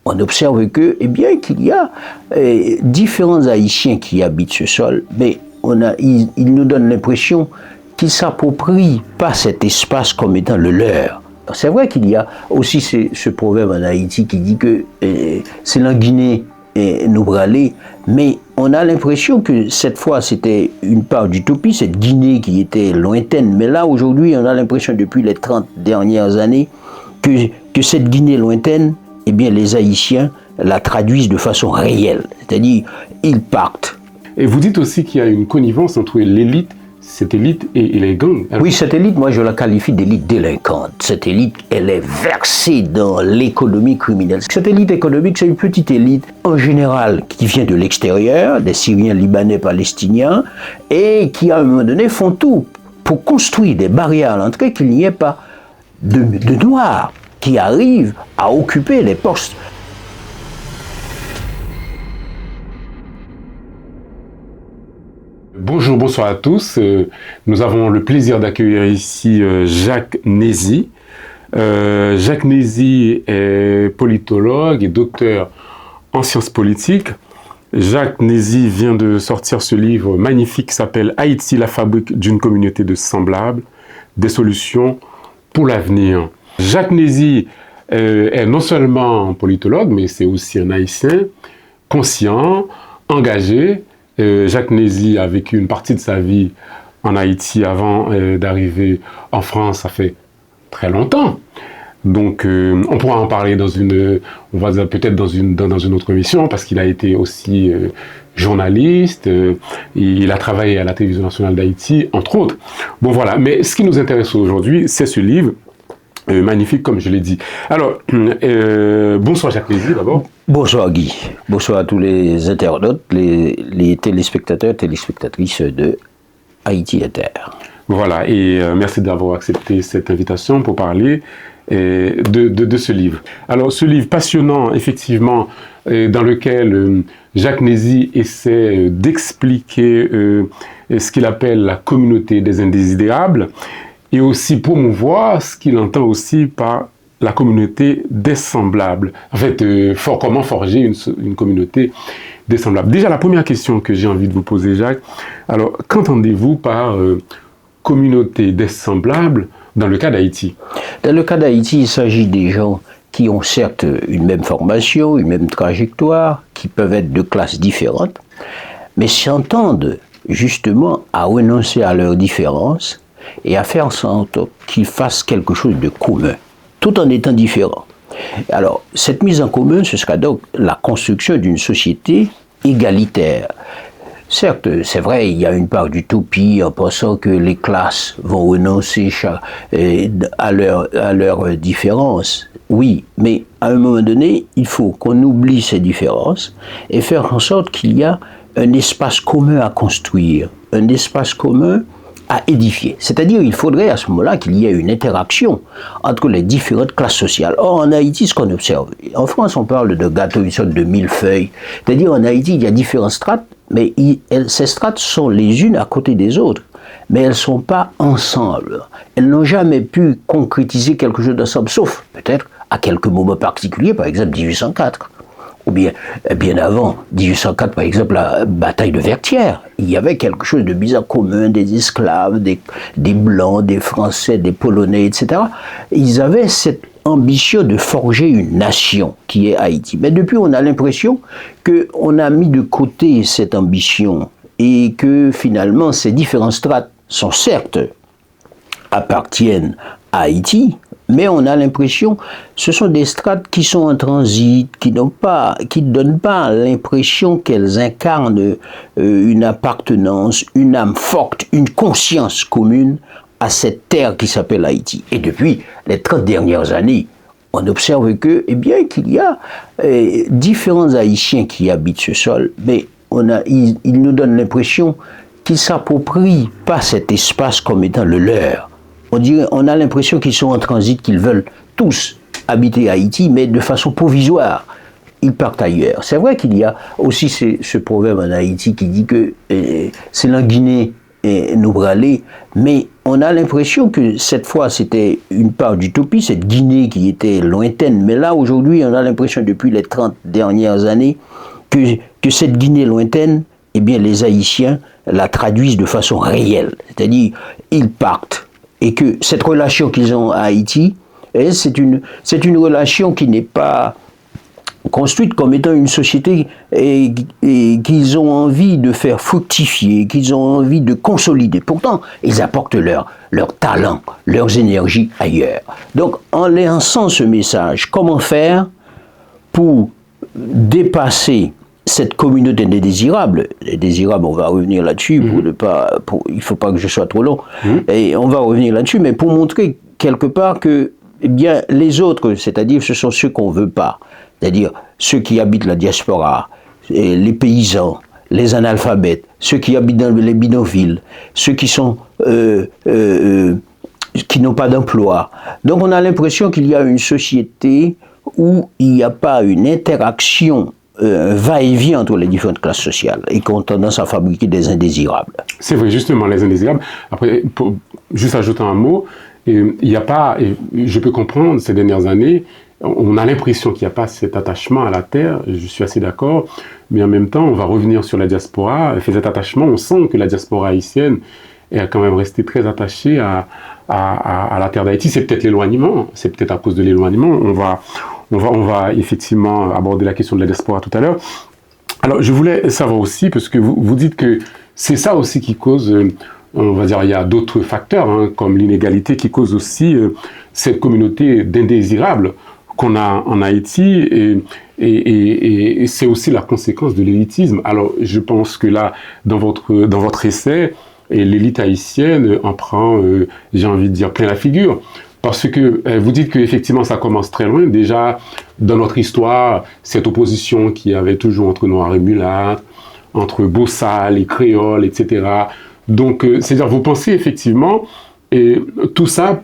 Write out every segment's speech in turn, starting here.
on observe que, eh bien, qu'il y a différents Haïtiens qui habitent ce sol, mais ils nous donnent l'impression qu'ils ne s'approprient pas cet espace comme étant le leur. C'est vrai qu'il y a aussi ce proverbe en Haïti qui dit que c'est la Guinée nous braler, mais on a l'impression que cette fois c'était une part d'utopie, cette Guinée qui était lointaine, mais là aujourd'hui on a l'impression depuis les 30 dernières années que cette Guinée lointaine, eh bien les Haïtiens la traduisent de façon réelle, c'est-à-dire ils partent. Et vous dites aussi qu'il y a une connivence entre l'élite, cette élite et les gangs. Alors... Oui, cette élite, moi je la qualifie d'élite délinquante. Cette élite, elle est versée dans l'économie criminelle. Cette élite économique, c'est une petite élite, en général, qui vient de l'extérieur, des Syriens, Libanais, Palestiniens, et qui, à un moment donné, font tout pour construire des barrières à l'entrée, qu'il n'y ait pas de Noirs qui arrivent à occuper les postes. Bonjour, bonsoir à tous. Nous avons le plaisir d'accueillir ici Jacques Nézy. Jacques Nézy est politologue et docteur en sciences politiques. Jacques Nézy vient de sortir ce livre magnifique qui s'appelle « Haïti, la fabrique d'une communauté de semblables, des solutions pour l'avenir ». Jacques Nézy est non seulement politologue, mais c'est aussi un Haïtien conscient, engagé. Jacques Nézy a vécu une partie de sa vie en Haïti avant d'arriver en France, ça fait très longtemps. Donc on pourra en parler on va dire peut-être dans une autre émission, parce qu'il a été aussi journaliste, il a travaillé à la télévision nationale d'Haïti, entre autres. Bon voilà, mais ce qui nous intéresse aujourd'hui, c'est ce livre, magnifique comme je l'ai dit. Alors, bonsoir Jacques Nézy d'abord. Bonsoir Guy, bonsoir à tous les internautes, les téléspectateurs, téléspectatrices de Haïti Inter. Voilà, et merci d'avoir accepté cette invitation pour parler de ce livre. Alors, ce livre passionnant, effectivement, dans lequel Jacques Nézy essaie d'expliquer ce qu'il appelle la communauté des indésirables, et aussi promouvoir ce qu'il entend aussi par la communauté des semblables. En fait, comment forger une communauté des semblables. Déjà, la première question que j'ai envie de vous poser, Jacques, alors, qu'entendez-vous par communauté des semblables dans le cas d'Haïti? Dans le cas d'Haïti, il s'agit des gens qui ont certes une même formation, une même trajectoire, qui peuvent être de classes différentes, mais s'entendent justement à renoncer à leurs différences et à faire en sorte qu'ils fassent quelque chose de commun, tout en étant différents. Alors, cette mise en commun, ce sera donc la construction d'une société égalitaire. Certes, c'est vrai, il y a une part d'utopie en pensant que les classes vont renoncer à leurs différences. Oui, mais à un moment donné, il faut qu'on oublie ces différences et faire en sorte qu'il y a un espace commun à construire, un espace commun à édifier. C'est-à-dire il faudrait à ce moment-là qu'il y ait une interaction entre les différentes classes sociales. Or, en Haïti, ce qu'on observe, en France, on parle de gâteau, une sorte de millefeuille. C'est-à-dire en Haïti, il y a différentes strates, mais ces strates sont les unes à côté des autres, mais elles ne sont pas ensemble. Elles n'ont jamais pu concrétiser quelque chose d'ensemble, sauf peut-être à quelques moments particuliers, par exemple 1804. Ou bien avant 1804, par exemple, la bataille de Vertières. Il y avait quelque chose de bizarre commun, des esclaves, des Blancs, des Français, des Polonais, etc. Ils avaient cette ambition de forger une nation qui est Haïti. Mais depuis, on a l'impression qu'on a mis de côté cette ambition et que finalement, ces différents strates appartiennent à Haïti, mais on a l'impression que ce sont des strates qui sont en transit, qui ne donnent pas l'impression qu'elles incarnent une appartenance, une âme forte, une conscience commune à cette terre qui s'appelle Haïti. Et depuis les 30 dernières années, on observe qu'il y a différents Haïtiens qui habitent ce sol, mais ils nous donnent l'impression qu'ils ne s'approprient pas cet espace comme étant le leur. On a l'impression qu'ils sont en transit, qu'ils veulent tous habiter Haïti, mais de façon provisoire. Ils partent ailleurs. C'est vrai qu'il y a aussi ce proverbe en Haïti qui dit que c'est la Guinée nous braler, mais on a l'impression que cette fois c'était une part d'utopie, cette Guinée qui était lointaine, mais là aujourd'hui on a l'impression depuis les 30 dernières années que cette Guinée lointaine, eh bien les Haïtiens la traduisent de façon réelle, c'est-à-dire ils partent et que cette relation qu'ils ont à Haïti, c'est une relation qui n'est pas construite comme étant une société et qu'ils ont envie de faire fructifier, qu'ils ont envie de consolider. Pourtant, ils apportent leur talent, leurs énergies ailleurs. Donc, en lançant ce message, comment faire pour dépasser cette communauté des désirables? Les désirables, on va revenir là-dessus, il ne faut pas que je sois trop long, et on va revenir là-dessus, mais pour montrer quelque part que eh bien, les autres, c'est-à-dire ce sont ceux qu'on ne veut pas, c'est-à-dire ceux qui habitent la diaspora, les paysans, les analphabètes, ceux qui habitent dans les bidonvilles, ceux qui sont qui n'ont pas d'emploi. Donc on a l'impression qu'il y a une société où il n'y a pas une interaction va-et-vient entre les différentes classes sociales et qui ont tendance à fabriquer des indésirables. C'est vrai, justement, les indésirables. Après, pour juste ajouter un mot, il n'y a pas, et je peux comprendre, ces dernières années, on a l'impression qu'il n'y a pas cet attachement à la terre, je suis assez d'accord, mais en même temps, on va revenir sur la diaspora, et fait cet attachement, on sent que la diaspora haïtienne est quand même restée très attachée à la terre d'Haïti. C'est peut-être l'éloignement, c'est peut-être à cause de l'éloignement. On va effectivement aborder la question de la diaspora tout à l'heure. Alors, je voulais savoir aussi, parce que vous dites que c'est ça aussi qui cause, on va dire, il y a d'autres facteurs, comme l'inégalité, qui cause aussi cette communauté d'indésirables qu'on a en Haïti, et c'est aussi la conséquence de l'élitisme. Alors, je pense que là, dans votre essai, l'élite haïtienne en prend, j'ai envie de dire, plein la figure. Parce que vous dites qu'effectivement ça commence très loin. Déjà, dans notre histoire, cette opposition qu'il y avait toujours entre Noirs et Mulâtres, entre Bossal et Créoles, etc. Donc, c'est-à-dire, vous pensez effectivement, et tout ça,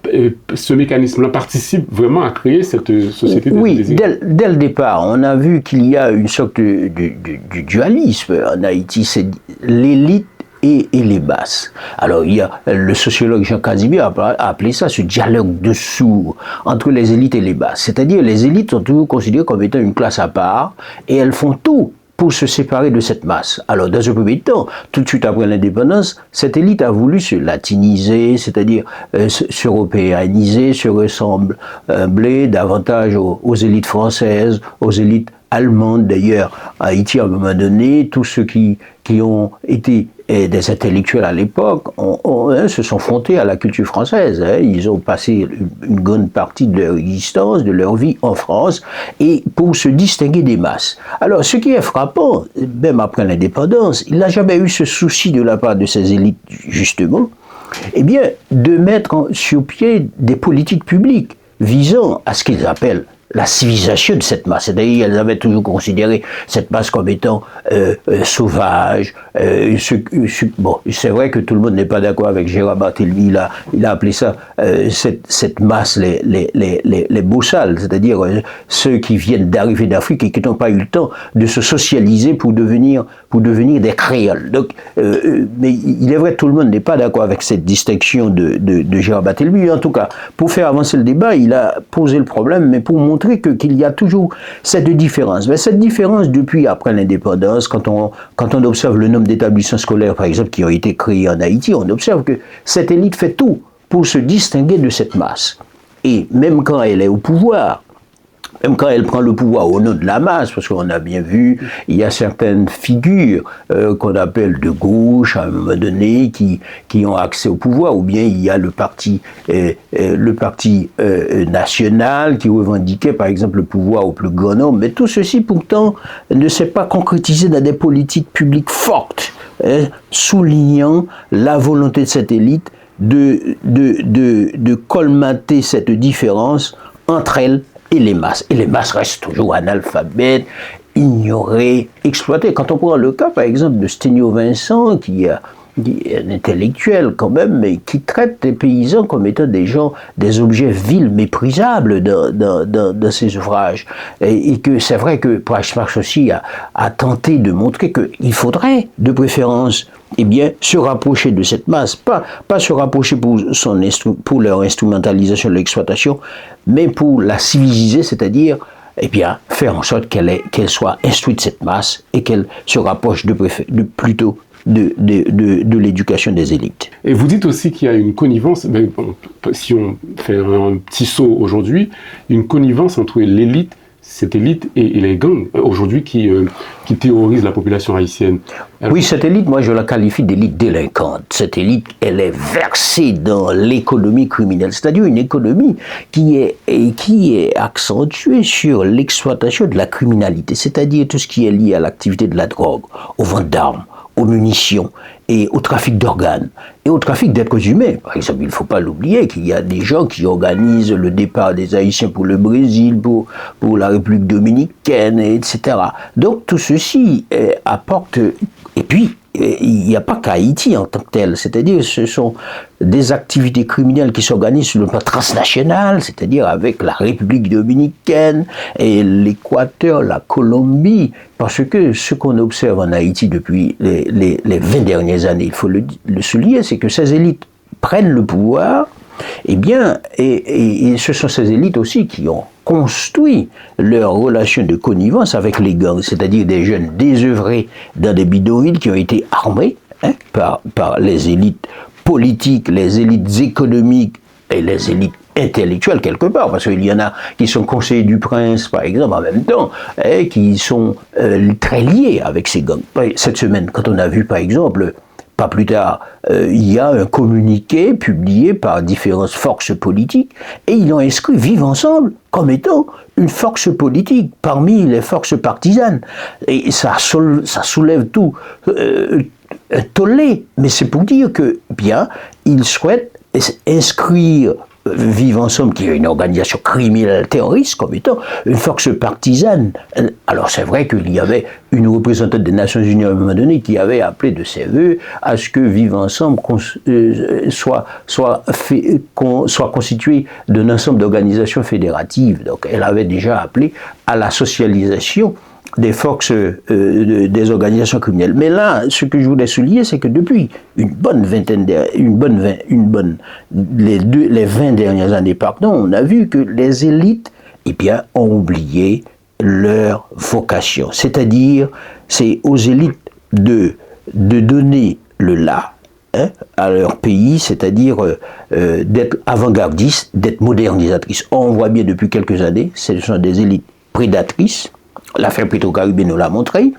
ce mécanisme-là participe vraiment à créer cette société de désir. Dès le départ, on a vu qu'il y a une sorte de dualisme en Haïti. C'est l'élite et les masses. Alors, il y a le sociologue Jean Casimir a appelé ça ce dialogue de sourds entre les élites et les masses. C'est-à-dire, les élites sont toujours considérées comme étant une classe à part et elles font tout pour se séparer de cette masse. Alors, dans un premier temps, tout de suite après l'indépendance, cette élite a voulu se latiniser, c'est-à-dire s'européaniser, se ressembler davantage aux élites françaises, aux élites allemandes. D'ailleurs, à Haïti, à un moment donné, tous ceux qui ont été des intellectuels à l'époque se sont frontés à la culture française. Ils ont passé une bonne partie de leur existence, de leur vie en France, et pour se distinguer des masses. Alors, ce qui est frappant, même après l'indépendance, il n'a jamais eu ce souci de la part de ces élites, justement, eh bien, de mettre sur pied des politiques publiques visant à ce qu'ils appellent la civilisation de cette masse. C'est-à-dire, elles avaient toujours considéré cette masse comme étant sauvage. Bon, c'est vrai que tout le monde n'est pas d'accord avec Gérard Barthélemy. Il a appelé ça cette masse les Bossal, c'est-à-dire ceux qui viennent d'arriver d'Afrique et qui n'ont pas eu le temps de se socialiser pour devenir des créoles. Donc, mais il est vrai que tout le monde n'est pas d'accord avec cette distinction de Gérard Barthélemy. En tout cas, pour faire avancer le débat, il a posé le problème, mais pour montrer qu'il y a toujours cette différence. Mais cette différence, depuis après l'indépendance, quand on observe le nombre d'établissements scolaires, par exemple, qui ont été créés en Haïti, on observe que cette élite fait tout pour se distinguer de cette masse. Et même quand elle est au pouvoir, même quand elle prend le pouvoir au nom de la masse, parce qu'on a bien vu, il y a certaines figures qu'on appelle de gauche, à un moment donné, qui ont accès au pouvoir, ou bien il y a le parti national qui revendiquait, par exemple, le pouvoir au plus grand nombre. Mais tout ceci, pourtant, ne s'est pas concrétisé dans des politiques publiques fortes, soulignant la volonté de cette élite de colmater cette différence entre elles et les masses. Et les masses restent toujours analphabètes, ignorées, exploitées. Quand on prend le cas, par exemple, de Sténio Vincent, qui est un intellectuel quand même, mais qui traite les paysans comme étant des objets vils, méprisables dans ses ouvrages. Et que c'est vrai que Price Marx aussi a tenté de montrer qu'il faudrait, de préférence, eh bien, se rapprocher de cette masse, pas se rapprocher pour leur instrumentalisation, leur exploitation, mais pour la civiliser, c'est-à-dire, eh bien, faire en sorte qu'elle soit instruite cette masse et qu'elle se rapproche plutôt de l'éducation des élites. Et vous dites aussi qu'il y a une connivence, ben, si on fait un petit saut aujourd'hui, une connivence entre l'élite, cette élite et les gangs aujourd'hui qui terrorisent la population haïtienne. Alors, oui, cette élite, moi je la qualifie d'élite délinquante. Cette élite, elle est versée dans l'économie criminelle, c'est-à-dire une économie qui est accentuée sur l'exploitation de la criminalité, c'est-à-dire tout ce qui est lié à l'activité de la drogue, aux ventes d'armes, aux munitions et au trafic d'organes et au trafic d'êtres humains. Par exemple, il ne faut pas l'oublier qu'il y a des gens qui organisent le départ des Haïtiens pour le Brésil, pour la République dominicaine, etc. Donc tout ceci apporte... Et puis, il n'y a pas qu'Haïti en tant que tel, c'est-à-dire ce sont des activités criminelles qui s'organisent sur le plan transnational, c'est-à-dire avec la République dominicaine et l'Équateur, la Colombie, parce que ce qu'on observe en Haïti depuis les 20 dernières années, il faut le souligner, c'est que ces élites prennent le pouvoir, eh bien, et ce sont ces élites aussi qui ont construit leur relation de connivence avec les gangs, c'est-à-dire des jeunes désœuvrés dans des bidonvilles qui ont été armés par les élites politiques, les élites économiques et les élites intellectuelles quelque part, parce qu'il y en a qui sont conseillers du prince, par exemple, en même temps, et qui sont très liés avec ces gangs. Cette semaine, quand on a vu, par exemple, pas plus tard, il y a un communiqué publié par différentes forces politiques et ils ont inscrit Vivre Ensemble comme étant une force politique parmi les forces partisanes. Et ça soulève tout un tollé, mais c'est pour dire que, bien, ils souhaitent inscrire Vivre Ensemble, qui est une organisation criminelle terroriste, comme étant une force partisane. Alors c'est vrai qu'il y avait une représentante des Nations Unies à un moment donné qui avait appelé de ses voeux à ce que Vivre Ensemble soit constitué d'un ensemble d'organisations fédératives. Donc elle avait déjà appelé à la socialisation des forces des organisations criminelles. Mais là, ce que je voulais souligner, c'est que depuis les 20 dernières années, pardon, on a vu que les élites, eh bien, ont oublié leur vocation. C'est-à-dire, c'est aux élites de donner le là à leur pays, c'est-à-dire d'être avant-gardistes, d'être modernisatrices. On voit bien depuis quelques années, ce sont des élites prédatrices. L'affaire Petro-Caribé nous l'a montré,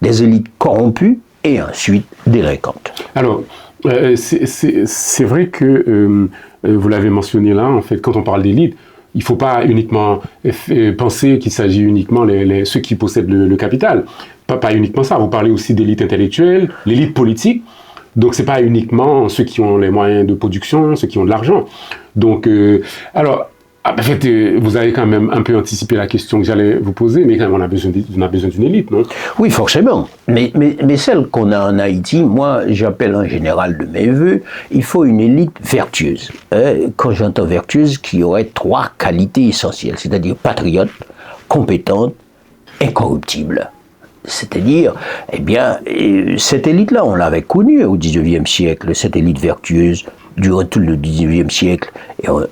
des élites corrompues et ensuite délinquantes. Alors, c'est vrai que, vous l'avez mentionné là, en fait, quand on parle d'élite, il ne faut pas uniquement penser qu'il s'agit uniquement de ceux qui possèdent le capital. Pas uniquement ça, vous parlez aussi d'élite intellectuelle, l'élite politique. Donc, ce n'est pas uniquement ceux qui ont les moyens de production, ceux qui ont de l'argent. Donc, alors... en fait, vous avez quand même un peu anticipé la question que j'allais vous poser, mais quand même, on a besoin d'une élite, non? Oui, forcément. Mais celle qu'on a en Haïti, moi, j'appelle en général de mes voeux, il faut une élite vertueuse. Quand j'entends vertueuse, qui aurait 3 qualités essentielles, c'est-à-dire patriote, compétente, incorruptible. C'est-à-dire, eh bien, cette élite-là, on l'avait connue au XIXe siècle, cette élite vertueuse, durant tout le XIXe siècle.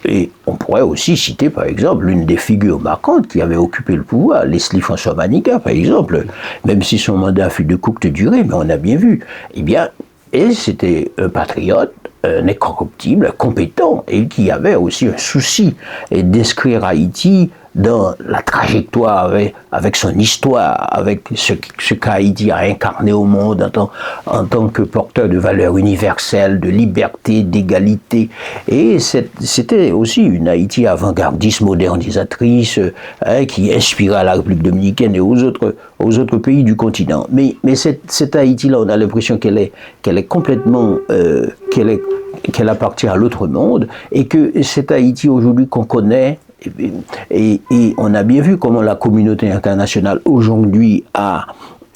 Et on pourrait aussi citer, par exemple, l'une des figures marquantes qui avait occupé le pouvoir, Leslie François Manica, par exemple, même si son mandat fut de courte durée, mais on a bien vu. Eh bien, et c'était un patriote, un incorruptible, compétent, et qui avait aussi un souci d'inscrire Haïti dans la trajectoire avec son histoire, avec ce qu'Haïti a incarné au monde en tant que porteur de valeurs universelles, de liberté, d'égalité. Et c'était aussi une Haïti avant-gardiste, modernisatrice, qui inspira la République dominicaine et aux autres pays du continent. Mais cette Haïti-là, on a l'impression qu'elle est complètement... qu'elle appartient à l'autre monde, et que cette Haïti aujourd'hui qu'on connaît, et on a bien vu comment la communauté internationale aujourd'hui a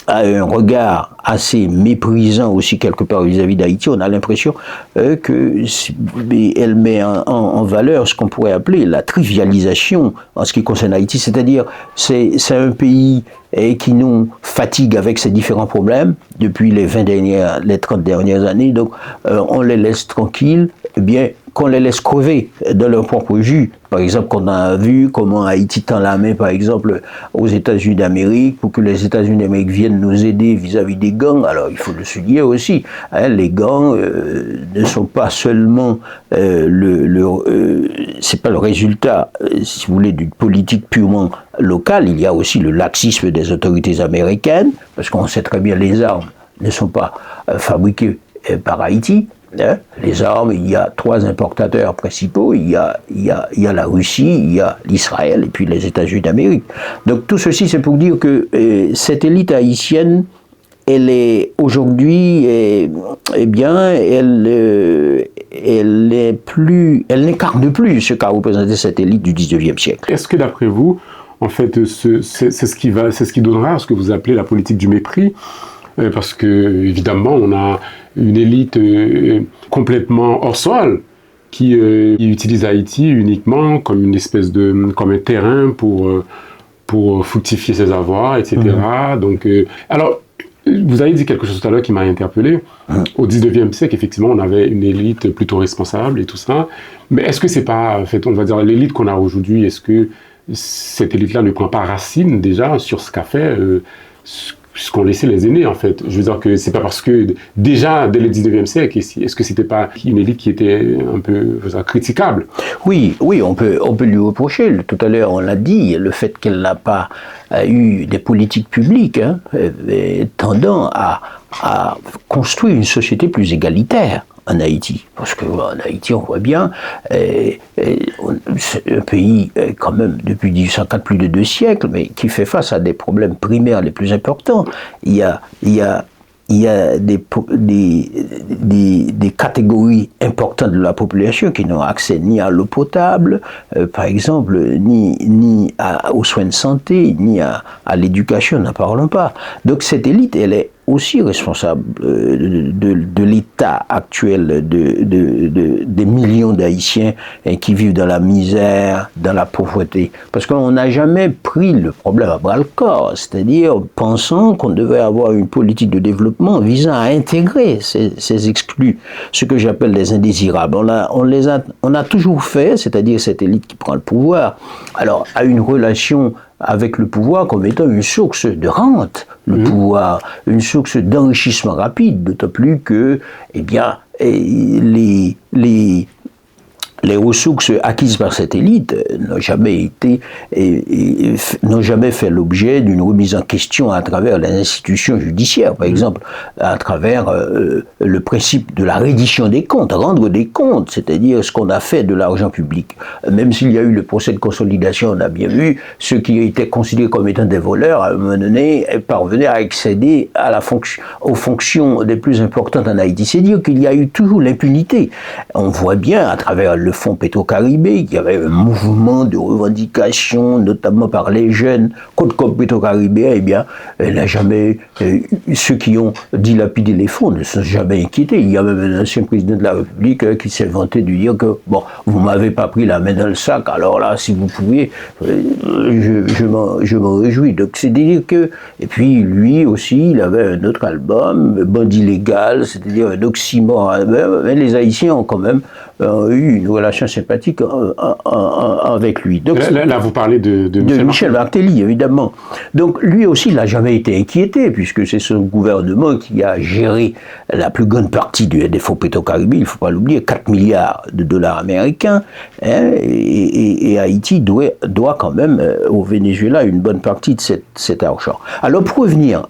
a un regard assez méprisant aussi quelque part vis-à-vis d'Haïti. On a l'impression qu'elle met en valeur ce qu'on pourrait appeler la trivialisation en ce qui concerne Haïti, c'est-à-dire c'est un pays qui nous fatigue avec ses différents problèmes depuis les 30 dernières années, donc on les laisse tranquilles, eh bien qu'on les laisse crever de leur propre jus. Par exemple, qu'on a vu comment Haïti tend la main, par exemple, aux États-Unis d'Amérique, pour que les États-Unis d'Amérique viennent nous aider vis-à-vis des gangs. Alors, il faut le souligner aussi. Hein, les gangs ne sont pas seulement c'est pas le résultat, si vous voulez, d'une politique purement locale. Il y a aussi le laxisme des autorités américaines, parce qu'on sait très bien les armes ne sont pas fabriquées par Haïti. Hein, les armes, il y a 3 importateurs principaux, il y a la Russie, il y a l'Israël et puis les États-Unis d'Amérique. Donc tout ceci, c'est pour dire que cette élite haïtienne, elle est aujourd'hui, eh bien, elle n'incarne plus ce qu'a représenté cette élite du 19e siècle. Est-ce que d'après vous, en fait, c'est ce qui donnera ce que vous appelez la politique du mépris? Parce que, évidemment, on a une élite complètement hors sol qui utilise Haïti uniquement comme une espèce comme un terrain pour fructifier ses avoirs, etc. Donc, alors, vous avez dit quelque chose tout à l'heure qui m'a interpellé. Au 19e siècle, effectivement, on avait une élite plutôt responsable et tout ça. Mais est-ce que c'est pas, en fait, on va dire, l'élite qu'on a aujourd'hui, est-ce que cette élite-là ne prend pas racine déjà sur ce qu'a fait ce qu'ont laissé les aînés, en fait? Je veux dire que c'est pas parce que, déjà, dès le 19e siècle, est-ce que c'était pas une élite qui était un peu, je veux dire, critiquable? Oui, on peut lui reprocher. Tout à l'heure, on l'a dit, le fait qu'elle n'a pas eu des politiques publiques tendant à construire une société plus égalitaire en Haïti. Parce qu'en Haïti, on voit bien, c'est un pays quand même depuis 1804, plus de 2 siècles, mais qui fait face à des problèmes primaires les plus importants. Il y a des catégories importantes de la population qui n'ont accès ni à l'eau potable, par exemple, ni aux soins de santé, ni à l'éducation, n'en parlons pas. Donc cette élite, elle est aussi responsable de l'état actuel des millions d'Haïtiens qui vivent dans la misère, dans la pauvreté. Parce qu'on n'a jamais pris le problème à bras-le-corps, c'est-à-dire pensant qu'on devait avoir une politique de développement visant à intégrer ces exclus, ce que j'appelle les indésirables. On a toujours fait, c'est-à-dire cette élite qui prend le pouvoir, alors a une relation avec le pouvoir comme étant une source de rente, le pouvoir, une source d'enrichissement rapide, d'autant plus que, eh bien, les ressources acquises par cette élite n'ont jamais fait l'objet d'une remise en question à travers les institutions judiciaires, par exemple, à travers le principe de la reddition des comptes, rendre des comptes, c'est-à-dire ce qu'on a fait de l'argent public. Même s'il y a eu le procès de consolidation, on a bien vu, ceux qui étaient considérés comme étant des voleurs, à un moment donné, parvenaient à accéder aux fonctions les plus importantes en Haïti. C'est dire qu'il y a eu toujours l'impunité. On voit bien à travers le fonds Petro-Caribé, qu'il y avait un mouvement de revendication, notamment par les jeunes contre Petro-Caribé, eh bien, ceux qui ont dilapidé les fonds ne se sont jamais inquiétés. Il y a même un ancien président de la République qui s'est vanté de dire que, bon, vous m'avez pas pris la main dans le sac, alors là, si vous pouviez, je m'en réjouis. Donc, c'est-à-dire que, et puis, lui aussi, il avait un autre album, Bandit légal, c'est-à-dire un oxymore. Mais les Haïtiens ont quand même eu une relation sympathique avec lui. Donc, là, vous parlez de Michel Martelly, évidemment. Donc, lui aussi, il n'a jamais été inquiété, puisque c'est son gouvernement qui a géré la plus grande partie des fonds Petro-Caribé, il ne faut pas l'oublier, 4 milliards de dollars américains, hein, et Haïti doit quand même au Venezuela une bonne partie de cet argent. Alors, pour revenir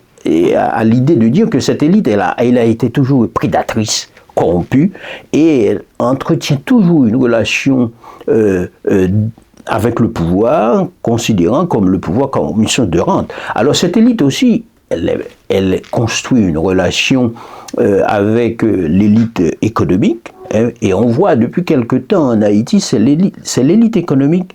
à l'idée de dire que cette élite, elle a été toujours prédatrice, corrompue, et elle entretient toujours une relation avec le pouvoir, considérant comme le pouvoir comme une mission de rente. Alors cette élite aussi, elle construit une relation avec l'élite économique, Et on voit depuis quelque temps en Haïti, c'est l'élite économique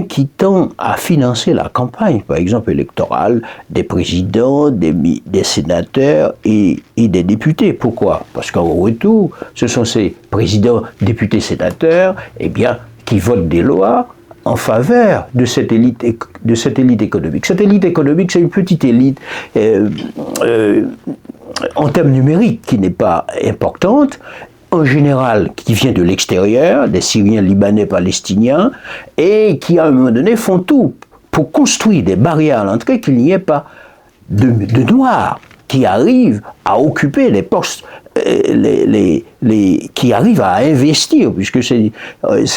qui tend à financer la campagne, par exemple électorale, des présidents, des sénateurs et des députés. Pourquoi? Parce qu'en retour, ce sont ces présidents, députés, sénateurs, qui votent des lois en faveur de cette élite économique. Cette élite économique, c'est une petite élite en termes numériques qui n'est pas importante, en général qui vient de l'extérieur, des Syriens, Libanais, Palestiniens, et qui à un moment donné font tout pour construire des barrières à l'entrée, qu'il n'y ait pas de Noirs qui arrivent à occuper les postes, qui arrivent à investir, puisque c'est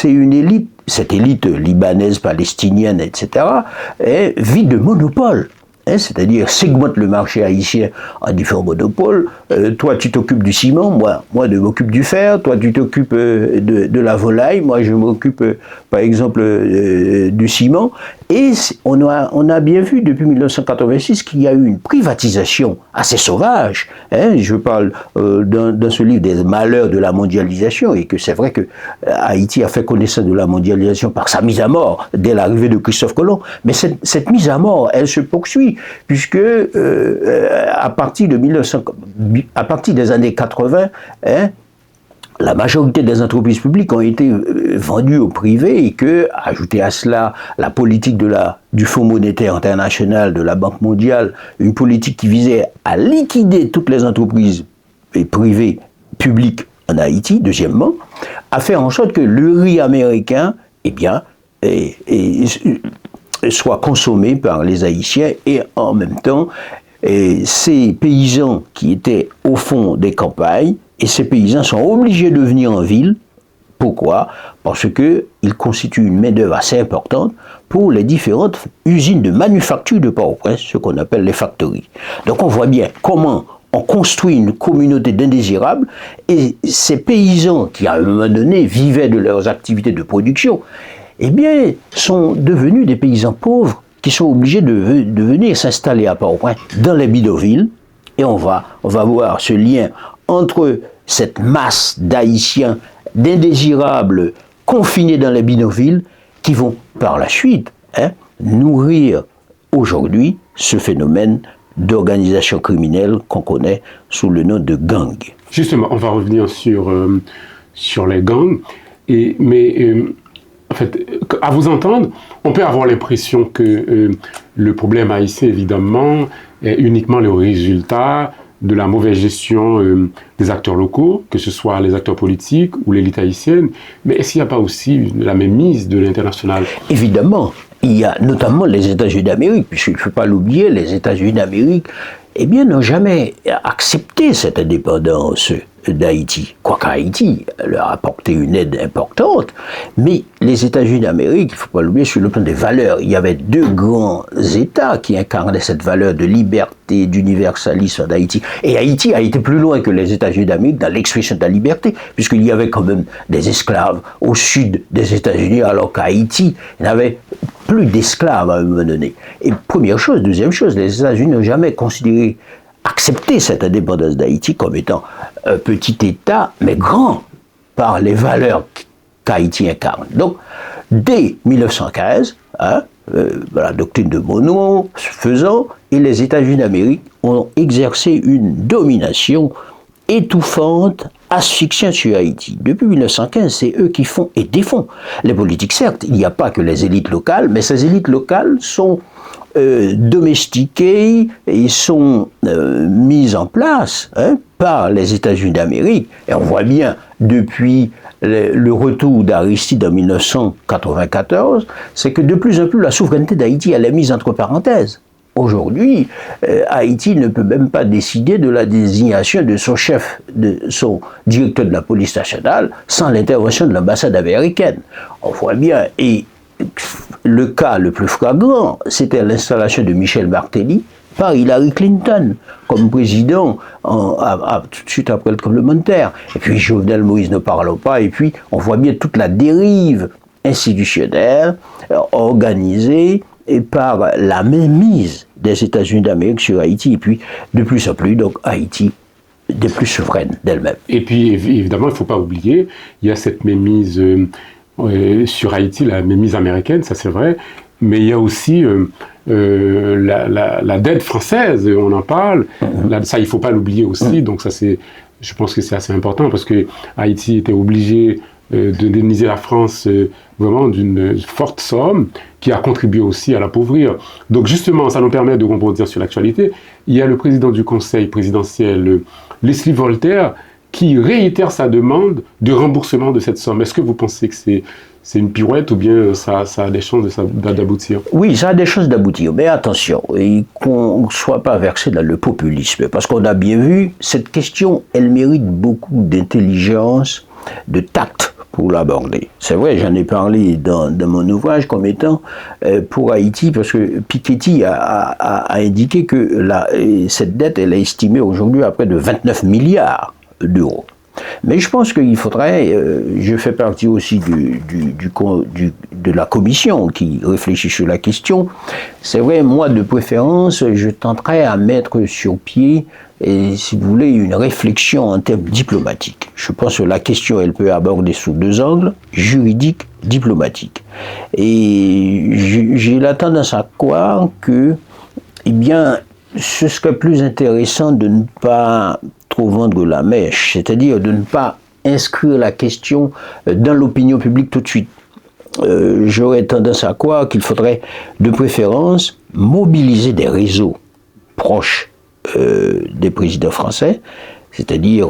une élite, cette élite libanaise, palestinienne, etc., vit de monopole. C'est-à-dire segmente le marché haïtien en différents monopoles. Toi, tu t'occupes du ciment, moi je m'occupe du fer. Toi, tu t'occupes de la volaille, moi, je m'occupe, par exemple, du ciment. Et on a bien vu depuis 1986 qu'il y a eu une privatisation assez sauvage. Je parle dans ce livre des malheurs de la mondialisation, et que c'est vrai que Haïti a fait connaissance de la mondialisation par sa mise à mort dès l'arrivée de Christophe Colomb. Mais cette mise à mort, elle se poursuit, puisque à partir des années 80, la majorité des entreprises publiques ont été vendues au privé, et que, ajouté à cela la politique du Fonds monétaire international, de la Banque mondiale, une politique qui visait à liquider toutes les entreprises privées publiques en Haïti, deuxièmement, a fait en sorte que le riz américain, soit consommé par les Haïtiens, et en même temps, ces paysans qui étaient au fond des campagnes, et ces paysans sont obligés de venir en ville. Pourquoi? Parce qu'ils constituent une main-d'œuvre assez importante pour les différentes usines de manufacture de Port-au-Prince, ce qu'on appelle les factories. Donc on voit bien comment on construit une communauté d'indésirables, et ces paysans qui, à un moment donné, vivaient de leurs activités de production, sont devenus des paysans pauvres qui sont obligés de venir s'installer à Port-au-Prince dans les bidonvilles. Et on va voir ce lien entre cette masse d'Haïtiens, d'indésirables, confinés dans les bidonvilles, qui vont par la suite nourrir aujourd'hui ce phénomène d'organisation criminelle qu'on connaît sous le nom de gang. Justement, on va revenir sur les gangs, en fait, à vous entendre, on peut avoir l'impression que le problème haïtien, évidemment, est uniquement le résultat de la mauvaise gestion des acteurs locaux, que ce soit les acteurs politiques ou l'élite haïtienne, mais est-ce qu'il n'y a pas aussi la mainmise de l'international? Évidemment, il y a notamment les États-Unis d'Amérique, puisqu'il ne faut pas l'oublier, les États-Unis d'Amérique, n'ont jamais accepté cette indépendance d'Haïti. Quoique Haïti leur a apporté une aide importante, mais les États-Unis d'Amérique, il ne faut pas l'oublier, sur le plan des valeurs, il y avait deux grands États qui incarnaient cette valeur de liberté, d'universalisme d'Haïti. Et Haïti a été plus loin que les États-Unis d'Amérique dans l'expression de la liberté, puisqu'il y avait quand même des esclaves au sud des États-Unis, alors qu'Haïti n'avait plus d'esclaves à un moment donné. Et première chose, deuxième chose, les États-Unis n'ont jamais accepté cette indépendance d'Haïti comme étant un petit État, mais grand, par les valeurs qu'Haïti incarne. Donc, dès 1915, la doctrine de Monroe faisant, et les États-Unis d'Amérique ont exercé une domination étouffante, asphyxiante sur Haïti. Depuis 1915, c'est eux qui font et défont les politiques. Certes, il n'y a pas que les élites locales, mais ces élites locales sont domestiquées et sont mises en place par les États-Unis d'Amérique. Et on voit bien, depuis le retour d'Aristide en 1994, c'est que de plus en plus la souveraineté d'Haïti, elle est mise entre parenthèses. Aujourd'hui, Haïti ne peut même pas décider de la désignation de son chef, de son directeur de la police nationale, sans l'intervention de l'ambassade américaine. On voit bien, et le cas le plus flagrant, c'était l'installation de Michel Martelly par Hillary Clinton comme président tout de suite après le tremblement de terre. Et puis Jovenel Moïse ne parlons pas, et puis on voit bien toute la dérive institutionnelle, organisée, et par la mainmise des États-Unis d'Amérique sur Haïti. Et puis, de plus en plus, donc Haïti des plus souveraines d'elles-mêmes. Et puis, évidemment, il ne faut pas oublier, il y a cette mémise sur Haïti, la mémise américaine, ça c'est vrai, mais il y a aussi la dette française, on en parle, ça il ne faut pas l'oublier aussi, donc ça c'est, je pense que c'est assez important, parce que Haïti était obligé d'indemniser la France vraiment d'une forte somme qui a contribué aussi à l'appauvrir. Donc justement, ça nous permet de rebondir sur l'actualité. Il y a le président du conseil présidentiel, Leslie Voltaire, qui réitère sa demande de remboursement de cette somme. Est-ce que vous pensez que c'est une pirouette ou bien ça a des chances d'aboutir? Oui, ça a des chances d'aboutir, mais attention, qu'on ne soit pas versé dans le populisme, parce qu'on a bien vu, cette question, elle mérite beaucoup d'intelligence, de tact pour l'aborder. C'est vrai, j'en ai parlé dans mon ouvrage comme étant pour Haïti, parce que Piketty a indiqué que cette dette, elle est estimée aujourd'hui à près de 29 milliards d'euros. Mais je pense qu'il faudrait, je fais partie aussi de la commission qui réfléchit sur la question. C'est vrai, moi de préférence, je tenterais à mettre sur pied, si vous voulez, une réflexion en termes diplomatiques. Je pense que la question, elle peut aborder sous deux angles, juridique, diplomatique. Et j'ai la tendance à croire que, eh bien, ce serait plus intéressant de ne pas trop vendre la mèche, c'est-à-dire de ne pas inscrire la question dans l'opinion publique tout de suite. J'aurais tendance à croire qu'il faudrait de préférence mobiliser des réseaux proches des présidents français, c'est-à-dire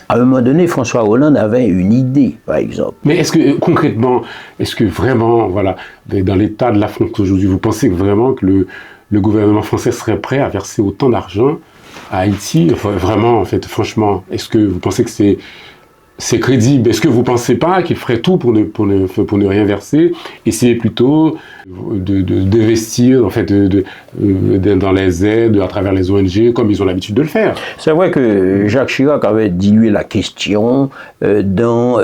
à un moment donné, François Hollande avait une idée, par exemple. Mais est-ce que, concrètement, est-ce que vraiment, voilà, dans l'état de la France aujourd'hui, vous pensez vraiment que le gouvernement français serait prêt à verser autant d'argent à Haïti? Enfin, vraiment, en fait, franchement, est-ce que vous pensez que c'est crédible? Est-ce que vous ne pensez pas qu'il ferait tout pour ne rien verser? Essayer plutôt d'investir en fait, dans les aides à travers les ONG, comme ils ont l'habitude de le faire. C'est vrai que Jacques Chirac avait dilué la question dans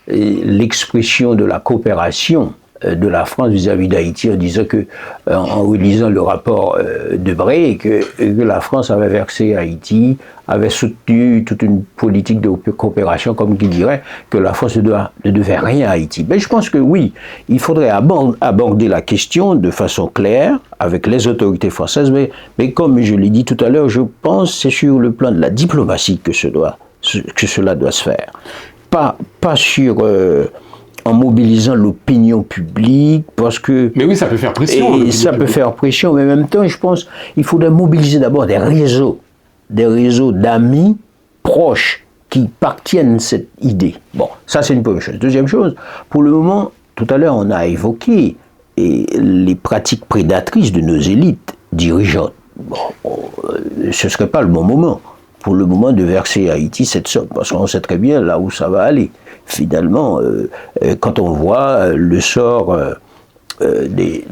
l'expression de la coopération de la France vis-à-vis d'Haïti en disant que, en relisant le rapport de Bray, que la France avait versé à Haïti, avait soutenu toute une politique de coopération, comme qui dirait que la France ne devait rien à Haïti. Mais je pense que oui, il faudrait aborder la question de façon claire avec les autorités françaises, mais comme je l'ai dit tout à l'heure, je pense que c'est sur le plan de la diplomatie que cela doit se faire. Pas sur... en mobilisant l'opinion publique, parce que... Mais oui, ça peut faire pression. Et ça peut faire pression, mais en même temps, je pense qu'il faudrait mobiliser d'abord des réseaux d'amis proches qui partiennent cette idée. Bon, ça c'est une première chose. Deuxième chose, pour le moment, tout à l'heure, on a évoqué les pratiques prédatrices de nos élites dirigeantes. Bon, ce ne serait pas le bon moment, pour le moment, de verser à Haïti cette somme, parce qu'on sait très bien là où ça va aller. Finalement, quand on voit le sort des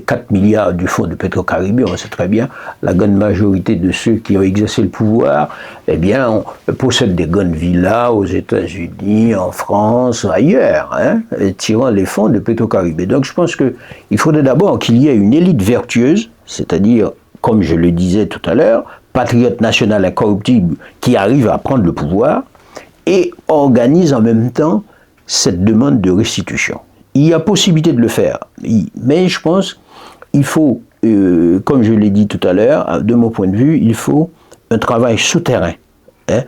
4 milliards du fonds de Petro-Caribé, on sait très bien, la grande majorité de ceux qui ont exercé le pouvoir, eh bien, possèdent des grandes villas aux États-Unis, en France, ailleurs, hein, tirant les fonds de Petro-Caribé. Donc je pense qu'il faudrait d'abord qu'il y ait une élite vertueuse, c'est-à-dire, comme je le disais tout à l'heure, patriote national incorruptible qui arrive à prendre le pouvoir, et organise en même temps cette demande de restitution. Il y a possibilité de le faire, mais je pense qu'il faut, comme je l'ai dit tout à l'heure, de mon point de vue, il faut un travail souterrain, hein,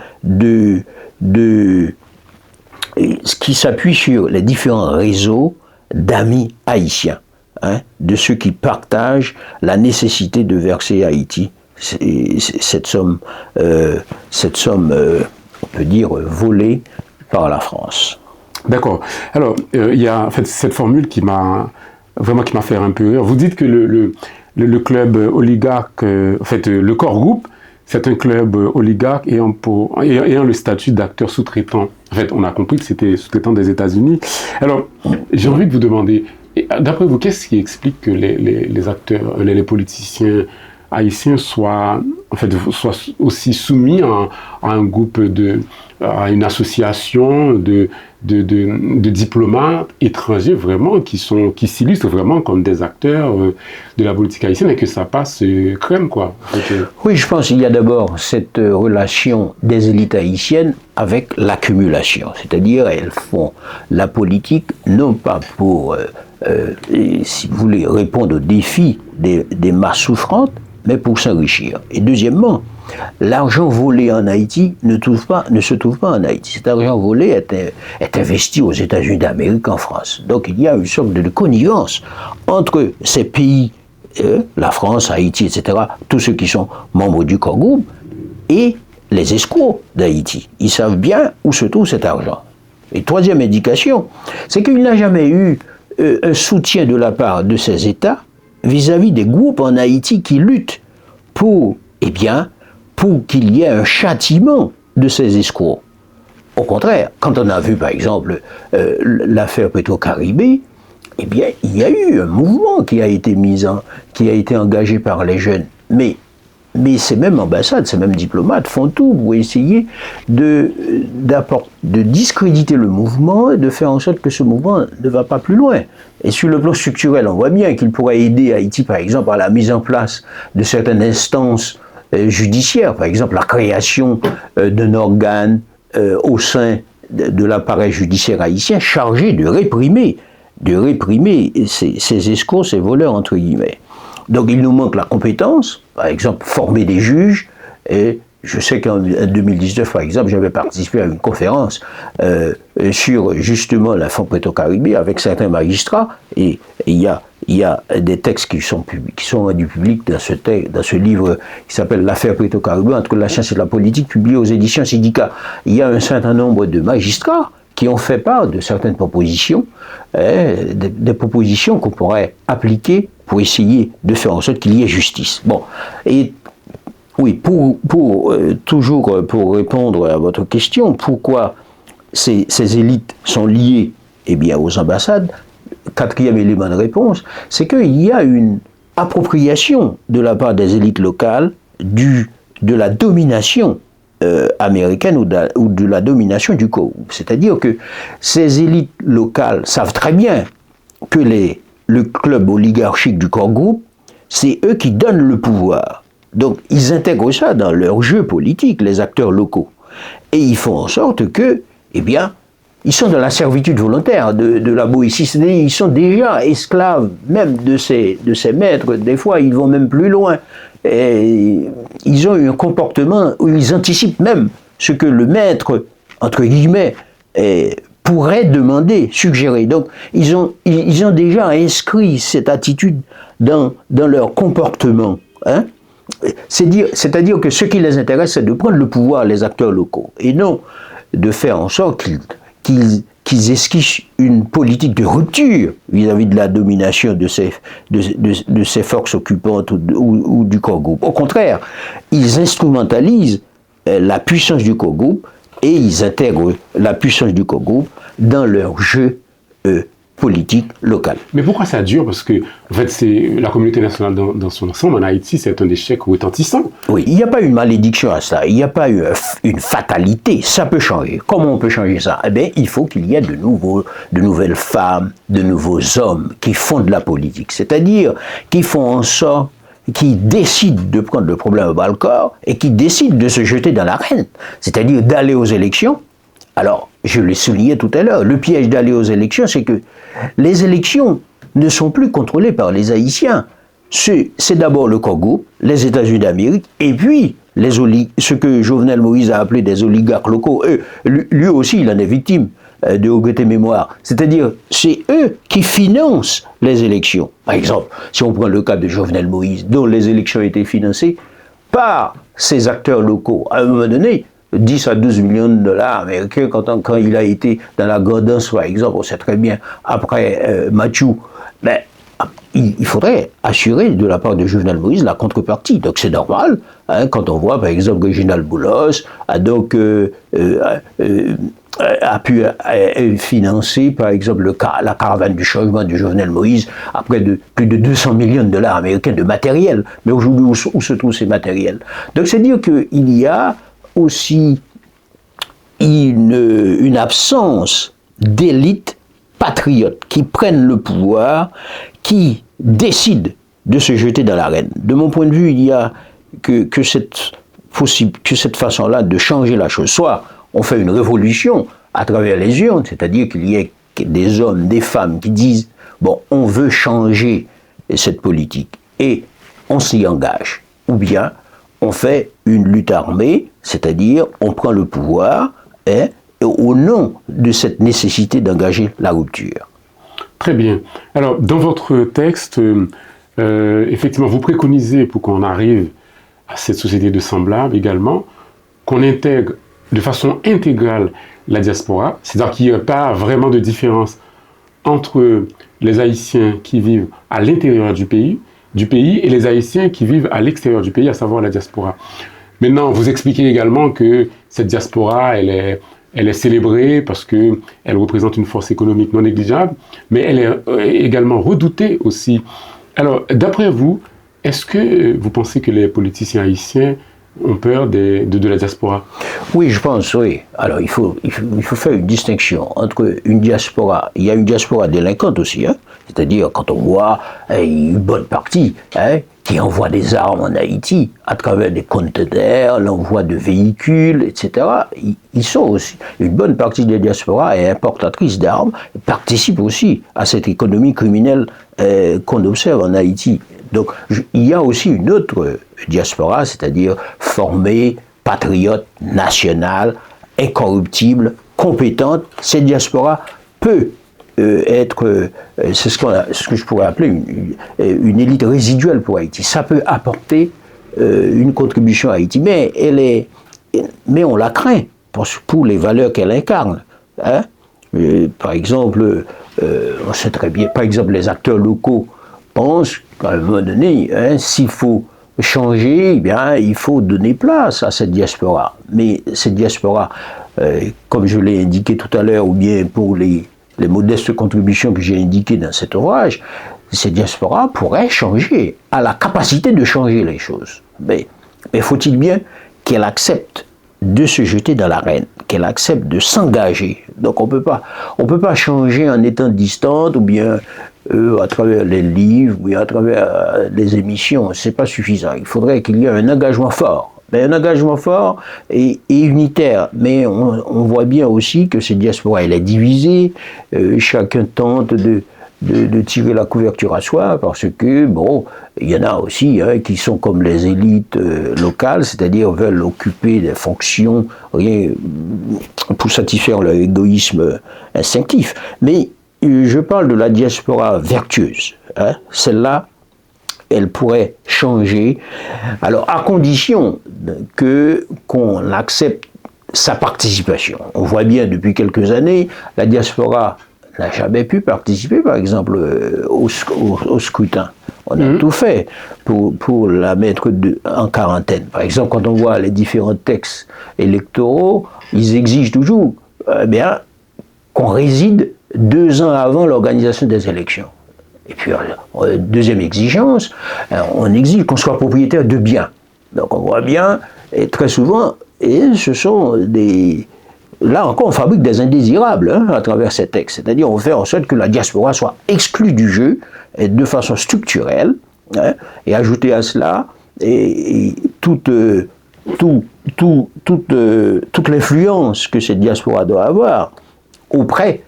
qui s'appuie sur les différents réseaux d'amis haïtiens, hein, de ceux qui partagent la nécessité de verser à Haïti cette somme, on peut dire, volée par la France. D'accord. Alors, il y a en fait cette formule qui m'a fait un peu rire. Vous dites que le club oligarque, en fait, le Core Group, c'est un club oligarque ayant le statut d'acteur sous-traitant. En fait, on a compris que c'était sous-traitant des États-Unis. Alors, j'ai envie de vous demander, d'après vous, qu'est-ce qui explique que les acteurs, les politiciens haïtiens soient en fait, soient aussi soumis à un groupe à une association de diplomates étrangers vraiment qui s'illustrent vraiment comme des acteurs de la politique haïtienne et que ça passe crème, quoi. Oui, je pense qu'il y a d'abord cette relation des élites haïtiennes avec l'accumulation, c'est-à-dire elles font la politique non pas pour, si vous voulez, répondre aux défis des masses souffrantes, mais pour s'enrichir. Et deuxièmement, l'argent volé en Haïti ne se trouve pas en Haïti. Cet argent volé est investi aux États-Unis d'Amérique, en France. Donc il y a une sorte de connivence entre ces pays, la France, Haïti, etc., tous ceux qui sont membres du corps groupe, et les escrocs d'Haïti. Ils savent bien où se trouve cet argent. Et troisième indication, c'est qu'il n'a jamais eu un soutien de la part de ces États vis-à-vis des groupes en Haïti qui luttent pour qu'il y ait un châtiment de ces escrocs. Au contraire, quand on a vu par exemple l'affaire Petro-Caribé, eh bien, il y a eu un mouvement qui a été engagé par les jeunes. Mais ces mêmes ambassades, ces mêmes diplomates font tout pour essayer de discréditer le mouvement et de faire en sorte que ce mouvement ne va pas plus loin. Et sur le plan structurel, on voit bien qu'il pourrait aider Haïti, par exemple, à la mise en place de certaines instances judiciaires, par exemple la création d'un organe au sein de l'appareil judiciaire haïtien chargé de réprimer ces escrocs, ces voleurs, entre guillemets. Donc il nous manque la compétence, par exemple former des juges, et je sais qu'en 2019 par exemple j'avais participé à une conférence sur justement l'affaire Petro-Caribé avec certains magistrats, et il y a des textes qui sont rendus publics dans ce livre qui s'appelle l'affaire Petro-Caribé entre la science et la politique, publié aux éditions Syndicat. Il y a un certain nombre de magistrats qui ont fait part de certaines propositions, des propositions qu'on pourrait appliquer pour essayer de faire en sorte qu'il y ait justice. Bon, et oui, toujours pour répondre à votre question, pourquoi ces élites sont liées aux ambassades, quatrième élément de réponse, c'est qu'il y a une appropriation de la part des élites locales de la domination américaine ou de la domination du corps. C'est-à-dire que ces élites locales savent très bien que le club oligarchique du corps groupe, c'est eux qui donnent le pouvoir. Donc ils intègrent ça dans leur jeu politique, les acteurs locaux. Et ils font en sorte que, ils sont dans la servitude volontaire de la Boétie. C'est-à-dire ils sont déjà esclaves même de ces maîtres. Des fois, ils vont même plus loin. Et ils ont un comportement où ils anticipent même ce que le maître, entre guillemets, pourrait demander, suggérer. Donc, ils ont déjà inscrit cette attitude dans leur comportement. Hein? C'est-à-dire que ce qui les intéresse, c'est de prendre le pouvoir, les acteurs locaux, et non de faire en sorte qu'ils esquissent une politique de rupture vis-à-vis de la domination de ces forces occupantes ou du corps groupe. Au contraire, ils instrumentalisent la puissance du corps groupe et ils intègrent la puissance du corps groupe dans leur jeu politique locale. Mais pourquoi ça dure? Parce que, en fait, c'est la communauté nationale dans son ensemble, en Haïti, c'est un échec retentissant. Oui, il n'y a pas une malédiction à ça, il n'y a pas une fatalité, ça peut changer. Comment on peut changer ça? Eh bien, il faut qu'il y ait de nouvelles femmes, de nouveaux hommes qui font de la politique, c'est-à-dire qui font en sorte, qui décident de prendre le problème au bras-le-corps et qui décident de se jeter dans l'arène, c'est-à-dire d'aller aux élections. Alors, je l'ai souligné tout à l'heure, le piège d'aller aux élections, c'est que les élections ne sont plus contrôlées par les Haïtiens. C'est d'abord le Congo, les États-Unis d'Amérique, et puis ce que Jovenel Moïse a appelé des oligarques locaux. Lui aussi, il en est victime de regretter mémoire. C'est-à-dire, c'est eux qui financent les élections. Par exemple, si on prend le cas de Jovenel Moïse, dont les élections étaient financées par ces acteurs locaux, à un moment donné, 10 à 12 millions de dollars américains quand il a été dans la Gordance, par exemple, on sait très bien, après Mathieu, il faudrait assurer de la part de Jovenel Moïse la contrepartie. Donc c'est normal, hein, quand on voit par exemple Réginald Boulos a donc a pu financer, par exemple, la caravane du changement de Jovenel Moïse à près de plus de 200 millions de dollars américains de matériel. Mais aujourd'hui, où se trouvent ces matériels? Donc, c'est dire qu'il y a aussi une absence d'élites patriotes qui prennent le pouvoir, qui décident de se jeter dans l'arène. De mon point de vue, il y a que cette façon-là de changer la chose. Soit on fait une révolution à travers les urnes, c'est-à-dire qu'il y ait des hommes, des femmes qui disent « bon, on veut changer cette politique » et on s'y engage. Ou bien on fait une lutte armée, c'est-à-dire on prend le pouvoir au nom de cette nécessité d'engager la rupture. Très bien. Alors, dans votre texte, effectivement, vous préconisez, pour qu'on arrive à cette société de semblables également, qu'on intègre de façon intégrale la diaspora, c'est-à-dire qu'il n'y a pas vraiment de différence entre les Haïtiens qui vivent à l'intérieur du pays et les Haïtiens qui vivent à l'extérieur du pays, à savoir la diaspora. Maintenant, vous expliquez également que cette diaspora, elle est célébrée parce qu'elle représente une force économique non négligeable, mais elle est également redoutée aussi. Alors, d'après vous, est-ce que vous pensez que les politiciens haïtiens ont peur de la diaspora? Oui, je pense, oui. Alors, il faut faire une distinction entre une diaspora, il y a une diaspora délinquante aussi, hein, c'est-à-dire quand on voit une bonne partie qui envoie des armes en Haïti à travers des conteneurs, l'envoi de véhicules, etc. Ils sont aussi, une bonne partie des diasporas est importatrice d'armes, participe aussi à cette économie criminelle qu'on observe en Haïti. Donc, il y a aussi une autre diaspora, c'est-à-dire formée, patriote, nationale, incorruptible, compétente. Cette diaspora peut être, c'est ce que je pourrais appeler une élite résiduelle pour Haïti. Ça peut apporter une contribution à Haïti, mais on la craint pour les valeurs qu'elle incarne. Hein? Par exemple, on sait très bien, par exemple, les acteurs locaux pensent qu'à un moment donné, s'il faut changer, eh bien, il faut donner place à cette diaspora. Mais cette diaspora, comme je l'ai indiqué tout à l'heure, ou bien pour les modestes contributions que j'ai indiquées dans cet ouvrage, cette diaspora pourrait changer, a la capacité de changer les choses. Mais faut-il bien qu'elle accepte de se jeter dans l'arène, qu'elle accepte de s'engager. Donc on peut pas changer en étant distante ou bien à travers les livres ou bien à travers les émissions. C'est pas suffisant. Il faudrait qu'il y ait un engagement fort. Mais un engagement fort et unitaire. Mais on voit bien aussi que cette diaspora, elle est divisée. Chacun tente de tirer la couverture à soi, parce que, bon, il y en a aussi qui sont comme les élites locales, c'est-à-dire veulent occuper des fonctions rien pour satisfaire leur égoïsme instinctif. Mais je parle de la diaspora vertueuse. Celle-là, elle pourrait changer, alors à condition qu'on accepte sa participation. On voit bien depuis quelques années, la diaspora n'a jamais pu participer, par exemple, au scrutin. On a tout fait pour la mettre en quarantaine. Par exemple, quand on voit les différents textes électoraux, ils exigent toujours qu'on réside 2 ans avant l'organisation des élections. Et puis, deuxième exigence, on exige qu'on soit propriétaire de biens. Donc on voit bien, et très souvent, et ce sont des... Là encore, on fabrique des indésirables à travers ces textes. C'est-à-dire, on fait en sorte que la diaspora soit exclue du jeu de façon structurelle, et ajouter à cela toute l'influence que cette diaspora doit avoir auprès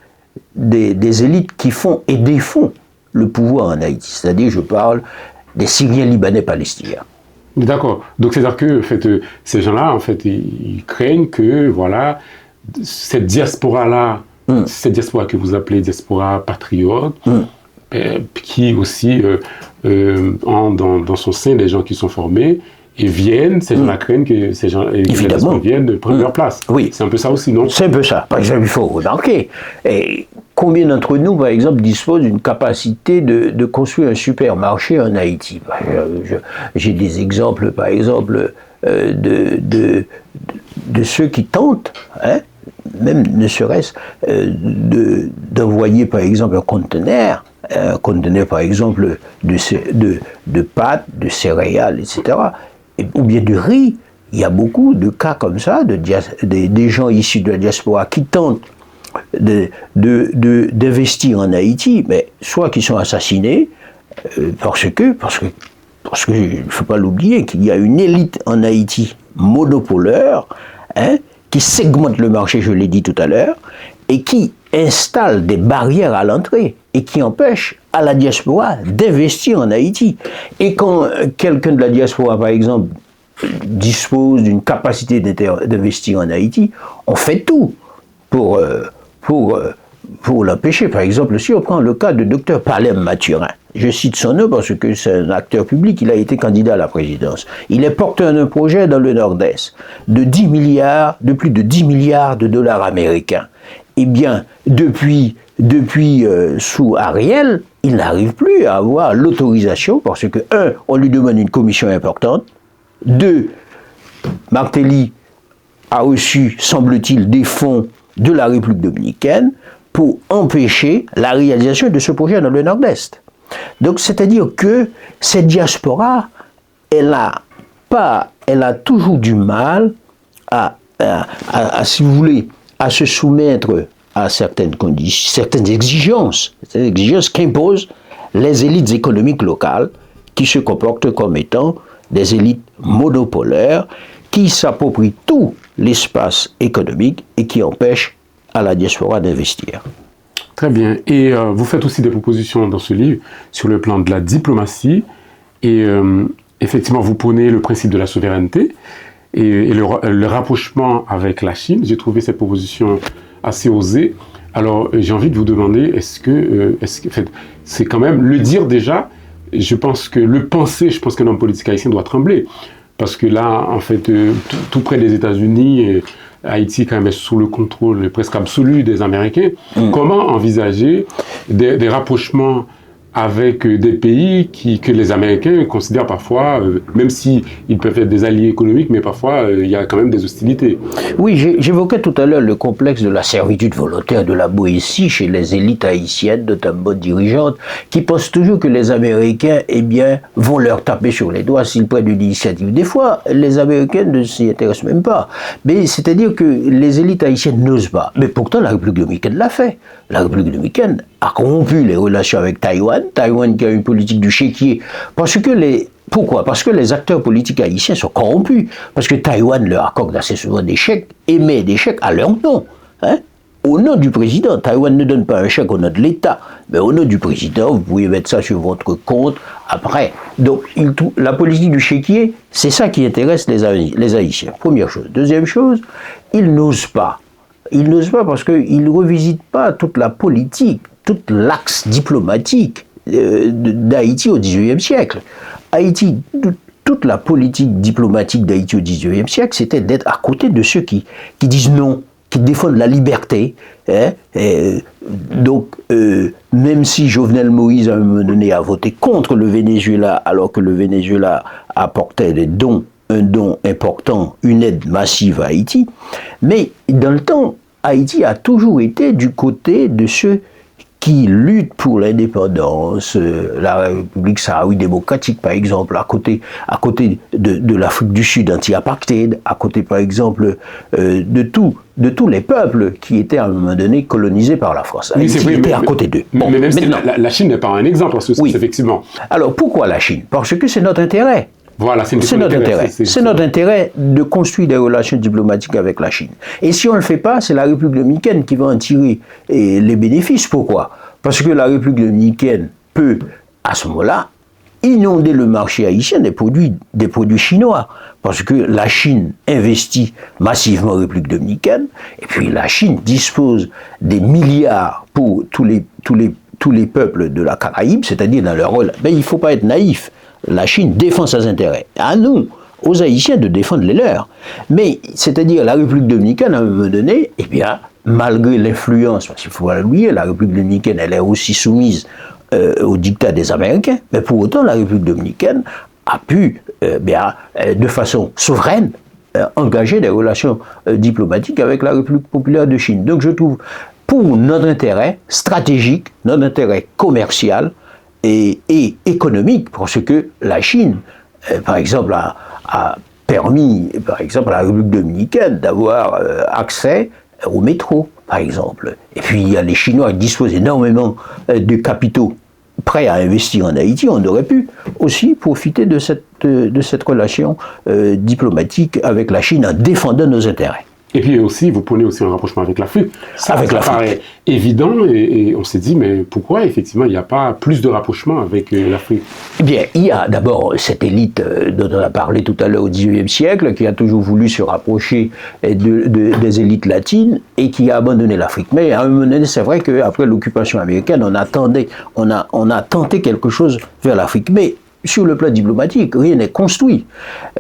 des élites qui font et défont le pouvoir en Haïti. C'est-à-dire, je parle des Syriens, Libanais, Palestiniens. D'accord. Donc, c'est-à-dire que en fait, ces gens-là, en fait, ils craignent que, voilà, cette diaspora-là, cette diaspora que vous appelez diaspora patriote, qui aussi ont dans son sein des gens qui sont formés, et viennent, ces gens-là craignent que ces gens viennent prendre leur place. Oui. C'est un peu ça aussi, non? C'est un peu ça. Par exemple, il faut remarquer, combien d'entre nous, par exemple, disposent d'une capacité de construire un supermarché en Haïti? J'ai des exemples, par exemple, de ceux qui tentent même ne serait-ce d'envoyer par exemple un conteneur par exemple de pâtes, de céréales, etc., ou bien de riz. Il y a beaucoup de cas comme ça, des gens issus de la diaspora qui tentent d'investir en Haïti, mais soit qui sont assassinés, parce que il ne faut pas l'oublier, qu'il y a une élite en Haïti monopolaire, qui segmente le marché, je l'ai dit tout à l'heure, et qui installe des barrières à l'entrée, et qui empêche à la diaspora d'investir en Haïti. Et quand quelqu'un de la diaspora, par exemple, dispose d'une capacité d'investir en Haïti, on fait tout pour l'empêcher. Par exemple, si on prend le cas de Dr Palem Mathurin, je cite son nom parce que c'est un acteur public, il a été candidat à la présidence. Il est porteur d'un projet dans le Nord-Est de plus de 10 milliards de dollars américains. Eh bien, depuis sous Ariel, il n'arrive plus à avoir l'autorisation parce que, on lui demande une commission importante. 2, Martelly a reçu, semble-t-il, des fonds de la République dominicaine pour empêcher la réalisation de ce projet dans le Nord-Est. Donc, c'est-à-dire que cette diaspora, elle a toujours du mal si vous voulez, à se soumettre à certaines conditions, certaines exigences qu'imposent les élites économiques locales qui se comportent comme étant des élites monopolaires qui s'approprient tout l'espace économique et qui empêchent à la diaspora d'investir. Très bien. Et vous faites aussi des propositions dans ce livre sur le plan de la diplomatie. Et effectivement, vous prenez le principe de la souveraineté et le rapprochement avec la Chine. J'ai trouvé cette proposition assez osée. Alors, j'ai envie de vous demander, est-ce que c'est quand même le dire déjà, je pense qu'un homme politique haïtien doit trembler. Parce que là, en fait, tout près des États-Unis, Haïti quand même est sous le contrôle presque absolu des Américains. Comment envisager des rapprochements avec des pays que les Américains considèrent parfois, même s'ils peuvent être des alliés économiques, mais parfois il y a quand même des hostilités. Oui, j'évoquais tout à l'heure le complexe de la servitude volontaire, de la boétie chez les élites haïtiennes, notamment dirigeantes, qui pensent toujours que les Américains, vont leur taper sur les doigts s'ils prennent une initiative. Des fois, les Américains ne s'y intéressent même pas. Mais c'est-à-dire que les élites haïtiennes n'osent pas. Mais pourtant, la République dominicaine l'a fait. La République dominicaine a corrompu les relations avec Taïwan qui a une politique du chéquier. Pourquoi ? Parce que les acteurs politiques haïtiens sont corrompus. Parce que Taïwan leur accorde assez souvent des chèques, émet des chèques à leur nom. Au nom du président. Taïwan ne donne pas un chèque au nom de l'État, mais au nom du président, vous pouvez mettre ça sur votre compte après. Donc, la politique du chéquier, c'est ça qui intéresse les Haïtiens. Première chose. Deuxième chose, ils n'osent pas. Ils n'osent pas parce qu'ils ne revisitent pas toute la politique, tout l'axe diplomatique d'Haïti au XIXe siècle. Haïti, toute la politique diplomatique d'Haïti au XIXe siècle, c'était d'être à côté de ceux qui disent non, qui défendent la liberté. Donc, même si Jovenel Moïse, à un moment donné, a voté contre le Venezuela, alors que le Venezuela apportait un don important, une aide massive à Haïti, mais dans le temps, Haïti a toujours été du côté de ceux qui luttent pour l'indépendance, la République sahraoui démocratique par exemple, à côté de l'Afrique du Sud anti-apartheid, à côté par exemple de tous les peuples qui étaient à un moment donné colonisés par la France. Haïti était à côté d'eux. Mais même si la Chine n'est pas un exemple, parce que oui. Effectivement. Alors pourquoi la Chine ? Parce que c'est notre intérêt. Voilà, c'est notre intérêt. C'est notre intérêt de construire des relations diplomatiques avec la Chine. Et si on ne le fait pas, c'est la République dominicaine qui va en tirer les bénéfices. Pourquoi ? Parce que la République dominicaine peut, à ce moment-là, inonder le marché haïtien des produits chinois. Parce que la Chine investit massivement en République dominicaine, et puis la Chine dispose des milliards pour tous les peuples de la Caraïbe, c'est-à-dire dans leur rôle. Mais il ne faut pas être naïf. La Chine défend ses intérêts. À nous, aux Haïtiens, de défendre les leurs. Mais, c'est-à-dire, la République dominicaine, à un moment donné, malgré l'influence, parce qu'il ne faut pas l'oublier, la République dominicaine, elle est aussi soumise au diktat des Américains, mais pour autant, la République dominicaine a pu, de façon souveraine, engager des relations diplomatiques avec la République populaire de Chine. Donc je trouve, pour notre intérêt stratégique, notre intérêt commercial et économique, parce que la Chine, par exemple, a permis, par exemple, à la République dominicaine d'avoir accès au métro, par exemple. Et puis, les Chinois disposent énormément de capitaux prêts à investir en Haïti. On aurait pu aussi profiter de cette relation diplomatique avec la Chine en défendant nos intérêts. Et puis aussi, vous prenez aussi un rapprochement avec l'Afrique. Ça paraît évident et on s'est dit, mais pourquoi effectivement il n'y a pas plus de rapprochement avec l'Afrique? Eh bien, il y a d'abord cette élite dont on a parlé tout à l'heure au XIXe siècle, qui a toujours voulu se rapprocher des élites latines et qui a abandonné l'Afrique. Mais à un moment donné, c'est vrai qu'après l'occupation américaine, on a tenté quelque chose vers l'Afrique. Mais sur le plan diplomatique, rien n'est construit.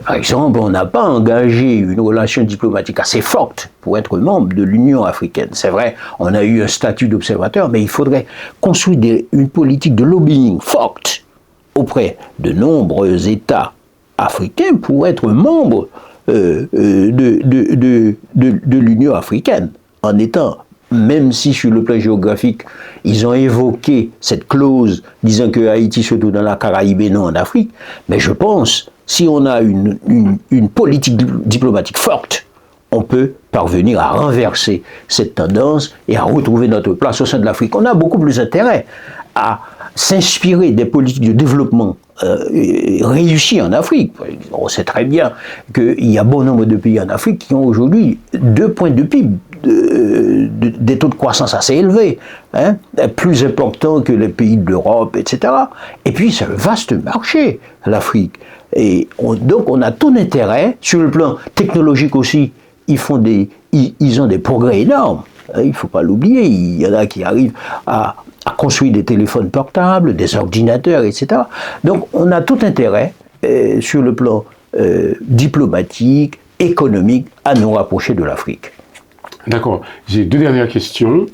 Par exemple, on n'a pas engagé une relation diplomatique assez forte pour être membre de l'Union africaine. C'est vrai, on a eu un statut d'observateur, mais il faudrait construire une politique de lobbying forte auprès de nombreux États africains pour être membre de l'Union africaine, en étant, même si sur le plan géographique, ils ont évoqué cette clause disant que Haïti se trouve dans la Caraïbe et non en Afrique, mais je pense, si on a une politique diplomatique forte, on peut parvenir à renverser cette tendance et à retrouver notre place au sein de l'Afrique. On a beaucoup plus intérêt à s'inspirer des politiques de développement réussies en Afrique. On sait très bien qu'il y a bon nombre de pays en Afrique qui ont aujourd'hui 2 points de PIB, des taux de croissance assez élevés, hein, plus importants que les pays de l'Europe, etc. Et puis c'est un vaste marché, l'Afrique. Et donc on a tout intérêt, sur le plan technologique aussi, ils ont des progrès énormes. Il ne faut pas l'oublier, il y en a qui arrivent à construire des téléphones portables, des ordinateurs, etc. Donc on a tout intérêt, sur le plan diplomatique, économique, à nous rapprocher de l'Afrique. D'accord. J'ai 2 dernières questions.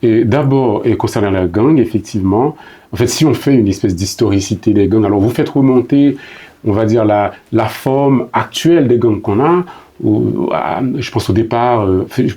D'abord, concernant la gangue, effectivement, en fait, si on fait une espèce d'historicité des gangs, alors vous faites remonter, on va dire, la forme actuelle des gangs qu'on a, je pense au départ,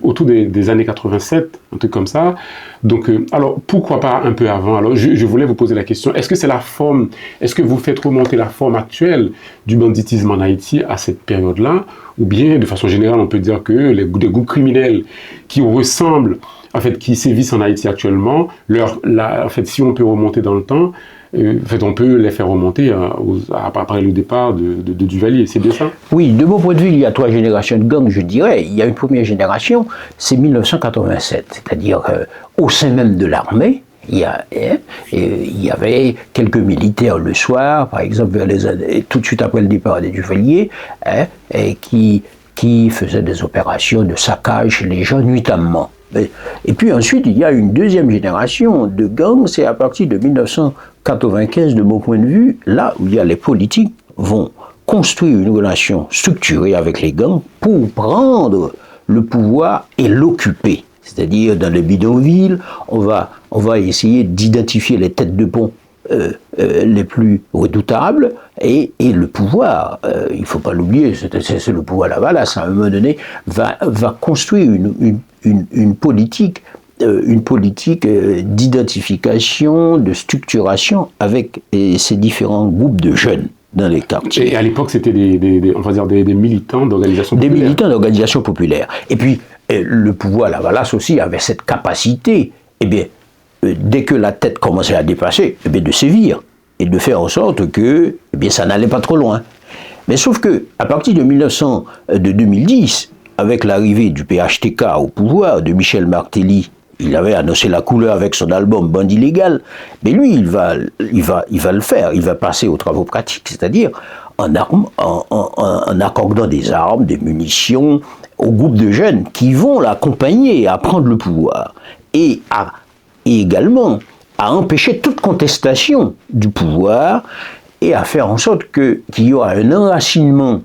autour des années 87, un truc comme ça. Donc, alors, pourquoi pas un peu avant? Alors, je voulais vous poser la question, est-ce que c'est la forme, est-ce que vous faites remonter la forme actuelle du banditisme en Haïti à cette période-là? Ou bien, de façon générale, on peut dire que des groupes criminels qui ressemblent, en fait, qui sévissent en Haïti actuellement, en fait, si on peut remonter dans le temps, en fait, on peut les faire remonter après le départ de Duvalier, c'est bien ça? Oui, de mon point de vue, il y a 3 générations de gangs, je dirais. Il y a une première génération, c'est 1987, c'est-à-dire au sein même de l'armée, il y avait quelques militaires le soir, par exemple, tout de suite après le départ des Duvalier, qui faisaient des opérations de saccage chez les gens nuitamment. Et puis ensuite, il y a une deuxième génération de gangs, c'est à partir de 1995, de mon point de vue, là où il y a les politiques vont construire une relation structurée avec les gangs pour prendre le pouvoir et l'occuper. C'est-à-dire, dans les bidonvilles, on va essayer d'identifier les têtes de pont les plus redoutables et le pouvoir, il ne faut pas l'oublier, c'est le pouvoir Lavalas, à un moment donné, va construire une politique d'identification, de structuration avec ces différents groupes de jeunes dans les quartiers. Et à l'époque, c'était on va dire des militants d'organisations populaires. Des militants d'organisations populaires. Et puis, le pouvoir Lavalas aussi avait cette capacité, eh bien, dès que la tête commençait à dépasser, eh bien, de sévir et de faire en sorte que eh bien, ça n'allait pas trop loin. Mais sauf que, à partir de 2010, avec l'arrivée du PHTK au pouvoir, de Michel Martelly, il avait annoncé la couleur avec son album Bandit Légal, mais lui, il va le faire, il va passer aux travaux pratiques, c'est-à-dire en accordant des armes, des munitions aux groupes de jeunes qui vont l'accompagner à prendre le pouvoir et également à empêcher toute contestation du pouvoir et à faire en sorte qu'il y aura un enracinement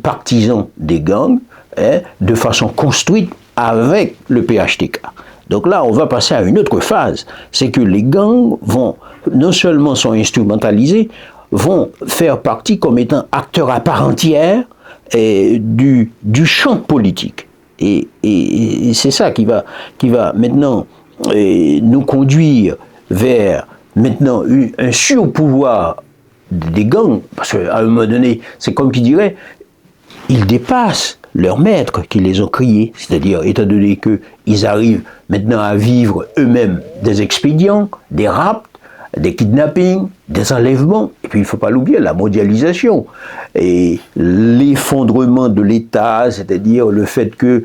partisan des gangs de façon construite avec le PHTK. Donc là, on va passer à une autre phase, c'est que les gangs vont, non seulement sont instrumentalisés, vont faire partie comme étant acteurs à part entière du champ politique. Et c'est ça qui va maintenant nous conduire vers maintenant un surpouvoir des gangs, parce qu'à un moment donné, c'est comme qui dirait, ils dépassent leurs maîtres qui les ont criés, c'est-à-dire étant donné qu'ils arrivent maintenant à vivre eux-mêmes des expédients, des rapts, des kidnappings, des enlèvements, et puis il ne faut pas l'oublier, la mondialisation, et l'effondrement de l'État, c'est-à-dire le fait que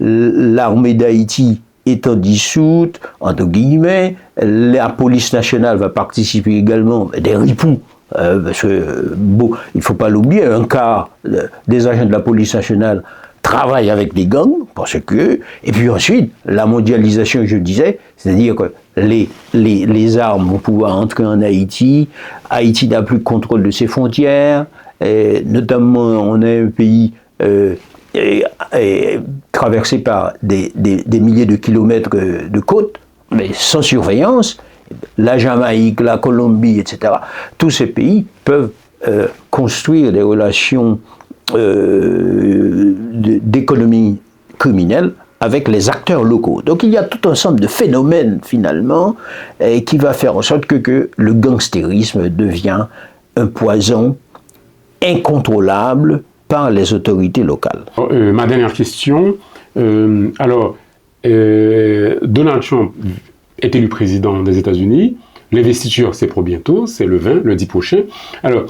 l'armée d'Haïti étant dissoute, entre guillemets, la police nationale va participer également, des ripoux, parce que, bon, il ne faut pas l'oublier, un quart des agents de la police nationale travaillent avec des gangs, parce que, et puis ensuite, la mondialisation, je disais, c'est-à-dire que les armes vont pouvoir entrer en Haïti, Haïti n'a plus de contrôle de ses frontières, et notamment on est un pays traversé par des milliers de kilomètres de côtes, mais sans surveillance. La Jamaïque, la Colombie, etc. Tous ces pays peuvent construire des relations d'économie criminelle avec les acteurs locaux. Donc il y a tout un ensemble de phénomènes finalement qui va faire en sorte que le gangstérisme devient un poison incontrôlable par les autorités locales. Ma dernière question, Donald Trump est élu président des États-Unis, l'investiture c'est pour bientôt, c'est le 20, le 10 prochain. Alors,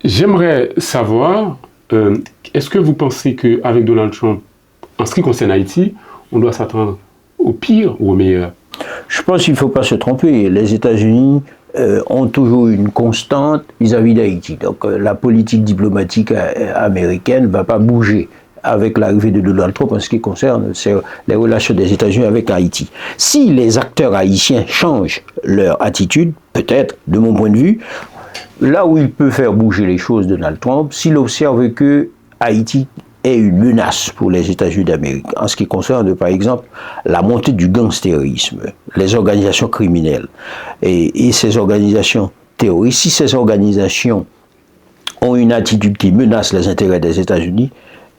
j'aimerais savoir, est-ce que vous pensez qu'avec Donald Trump, en ce qui concerne Haïti, on doit s'attendre au pire ou au meilleur? Je pense qu'il ne faut pas se tromper. Les États-Unis ont toujours une constante vis-à-vis d'Haïti. Donc la politique diplomatique américaine ne va pas bouger avec l'arrivée de Donald Trump en ce qui concerne les relations des États-Unis avec Haïti. Si les acteurs haïtiens changent leur attitude, peut-être, de mon point de vue, là où il peut faire bouger les choses, Donald Trump, s'il observe que Haïti est une menace pour les États-Unis d'Amérique, en ce qui concerne, par exemple, la montée du gangstérisme, les organisations criminelles et ces organisations terroristes, si ces organisations ont une attitude qui menace les intérêts des États-Unis,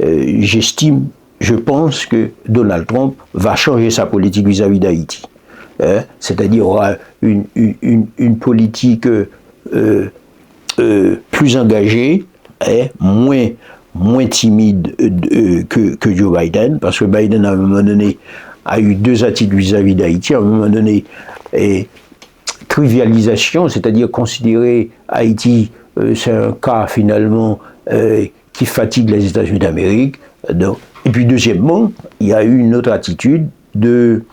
je pense que Donald Trump va changer sa politique vis-à-vis d'Haïti. C'est-à-dire aura une politique plus engagée, moins timide que Joe Biden, parce que Biden, à un moment donné, a eu deux attitudes vis-à-vis d'Haïti. À un moment donné, trivialisation, c'est-à-dire considérer Haïti, c'est un cas finalement qui fatigue les États-Unis d'Amérique. Et puis deuxièmement, il y a eu une autre attitude de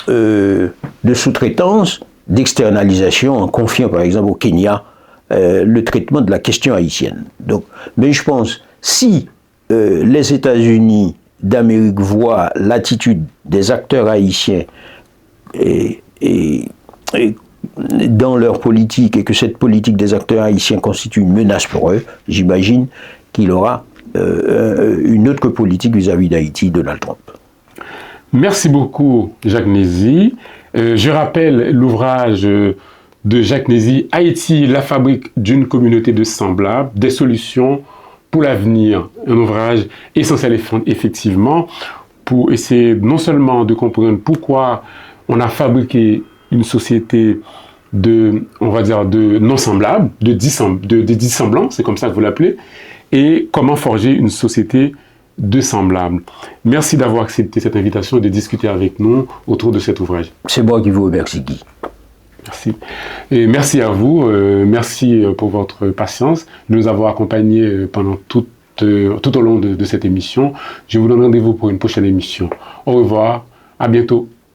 sous-traitance, d'externalisation, en confiant par exemple au Kenya le traitement de la question haïtienne. Donc, mais je pense, si les États-Unis d'Amérique voient l'attitude des acteurs haïtiens dans leur politique et que cette politique des acteurs haïtiens constitue une menace pour eux, j'imagine qu'il aura une autre politique vis-à-vis d'Haïti, Donald Trump. Merci beaucoup, Jacques Nézy. Je rappelle l'ouvrage de Jacques Nézy, Haïti, la fabrique d'une communauté de semblables, des solutions pour l'avenir. Un ouvrage essentiel, effectivement, pour essayer non seulement de comprendre pourquoi on a fabriqué une société de non-semblables, de dissemblants, c'est comme ça que vous l'appelez, et comment forger une société de semblables. Merci d'avoir accepté cette invitation et de discuter avec nous autour de cet ouvrage. C'est moi qui vous remercie, Guy. Merci. Et merci à vous, merci pour votre patience, de nous avoir accompagnés pendant tout au long de cette émission. Je vous donne rendez-vous pour une prochaine émission. Au revoir, à bientôt.